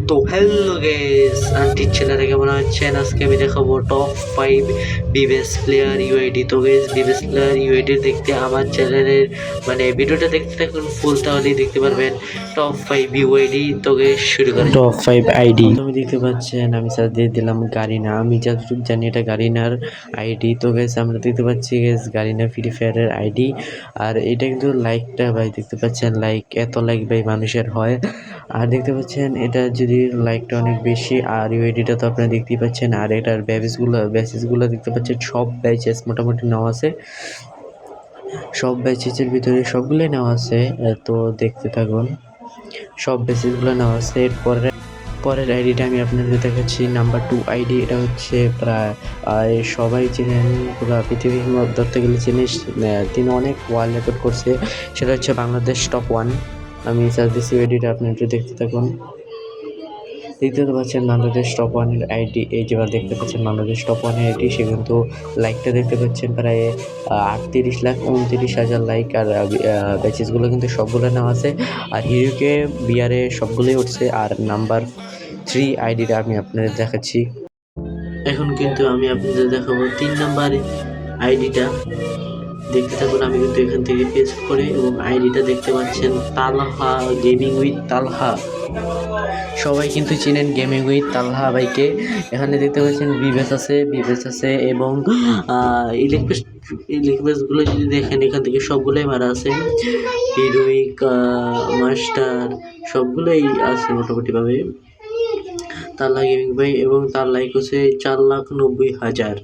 তো hello guys, আন্টির ছেলেরা কেমন আছেন? আজকে আমি দেখাবো টপ 5 বিবেস প্লেয়ার ইউআইডি। তো গাইস, বিবেস প্লেয়ার ইউআইডি দেখতে আমার চ্যানেলের ভিডিওটা দেখতে থাকুন ফুল, তাহলেই দেখতে পারবেন টপ 5 ইউআইডি। তো গাইস শুরু করি। টপ 5 আইডি তুমি দেখতে পাচ্ছেন, আমি সার্চ দিয়ে দিলাম গারিনা। আমি যতটুকু জানি এটা গারিনার আইডি। তো গাইস আমরা দেখতে পাচ্ছি গাইস গারিনা ফ্রি ফায়ারের আইডি। আর এটা কিন্তু লাইকটা ভাই দেখতে পাচ্ছেন, লাইক এত লাইক ভাই মানুষের হয়। আর দেখতে পাচ্ছেন এটা যদি লাইকটা অনেক বেশি, আর ইউআইডিটা তো আপনারা দেখতেই পাচ্ছেন। আর এটার বেসিসগুলো দেখতে পাচ্ছেন, সব ব্যাচেস মোটামুটি নেওয়া আছে, সব ব্যাচেসের ভিতরে সবগুলোই নেওয়া আছে। তো দেখতে থাকুন, সব বেসিসগুলো নেওয়া আছে। পরের আইডিটা আমি আপনাদের দেখাচ্ছি, নাম্বার 2 আইডি। এটা হচ্ছে প্রায় সবাই চেনেন, পুরো পৃথিবীর ধরতে গেলে জিনিস তিনি অনেক ওয়ার্ল্ড রেকর্ড করছে। সেটা হচ্ছে বাংলাদেশ টপ 1। আমি সার্চ দিচ্ছি আইডিটা, আপনি একটু দেখতে থাকুন। দেখতে পাচ্ছেন বাংলাদেশ টপ 1-এর আইডি। এই যে দেখতে পাচ্ছেন বাংলাদেশ টপ 1-এর আইডি। সে কিন্তু লাইকটা দেখতে পাচ্ছেন প্রায় 38,29,000 লাইক। আর ব্যাচেসগুলো কিন্তু সবগুলো নেওয়া আছে। আর হিরোকে বিয়ারে সবগুলোই উঠছে। আর নাম্বার 3 আইডিটা আমি আপনাদের দেখাচ্ছি। এখন কিন্তু আমি আপনাদের দেখাবো 3 নাম্বার আইডিটা। দেখতে থাকুন, আমি কিন্তু এখান থেকে পেস্ট করে, এবং আইডিটা দেখতে পাচ্ছেন তালহা গেমিং উইথ তালহা। সবাই কিন্তু চিনেন গেমিং উইথ তালহা ভাইকে। এখানে দেখতে পাচ্ছেন বিবেস আছে এবং ইলেকট্রিকগুলো যদি দেখেন, এখান থেকে সবগুলোই মারা আছে। হিরোইক, মাস্টার সবগুলোই আছে মোটামুটিভাবে তালহা গেমিং ভাই, এবং তার লাইক হচ্ছে 4,90,000।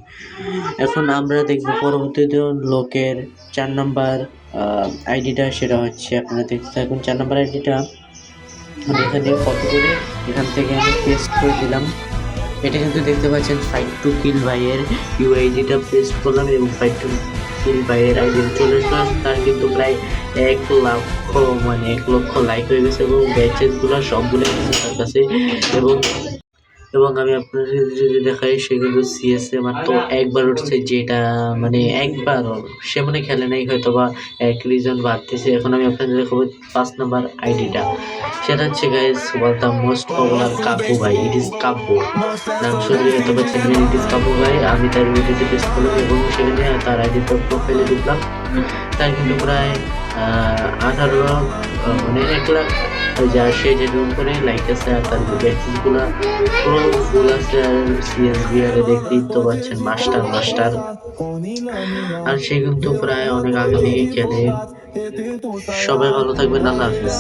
এখন আমরা দেখব পরবর্তীতে লোকের 4 নাম্বার আইডিটা। সেটা হচ্ছে, আপনারা দেখতে থাকুন 4 নাম্বার আইডিটা। আমি এখানে কপি করে এখান থেকে আমি পেস্ট করে দিলাম। এটা কিন্তু দেখতে পাচ্ছেন ফাইট টু কিল ভাইয়ের ইউআইডিটা পেস্ট করলাম, এবং ফাইট টু কিল ভাইয়ের আইডি চলে আসলাম। তার কিন্তু প্রায় 1 লক্ষ লাইক হয়ে গেছে, এবং ব্যাচেসগুলো সবগুলো গেছে তার কাছে। এবং আমি আপনাদের যদি দেখাই, সে কিন্তু সিএসএ মাত্র একবার উঠছে, যেটা একবার সে খেলে নাই, হয়তো বা এক রিজন বাদ দিয়েছে। এখন আমি আপনাদের দেখাবো 5 নাম্বার আইডিটা। সেটা হচ্ছে গাইস দ্য মোস্ট পপুলার কাব্য ভাই। ইট ইজ কাব্য নাম শুনলে হয়তো বা চিনবেন, ইট ইজ কাব্য ভাই। আমি তার ভিডিওতে পেস্ট করলাম, এবং সেখানে তার আইডিটা প্রোফাইলে ঢুকলাম। তার কিন্তু প্রায় 1 লাখ যা সে যে রুম করে লাইক আছে। আর তার ব্যাচেসগুলো পুরো ফুল আছে। আর সিএসবিআর দেখতেই তো পাচ্ছেন মাস্টার। আর সে কিন্তু প্রায় অনেক আগে থেকে খেলে। সবাই ভালো থাকবেন, আল্লাহ হাফিজ।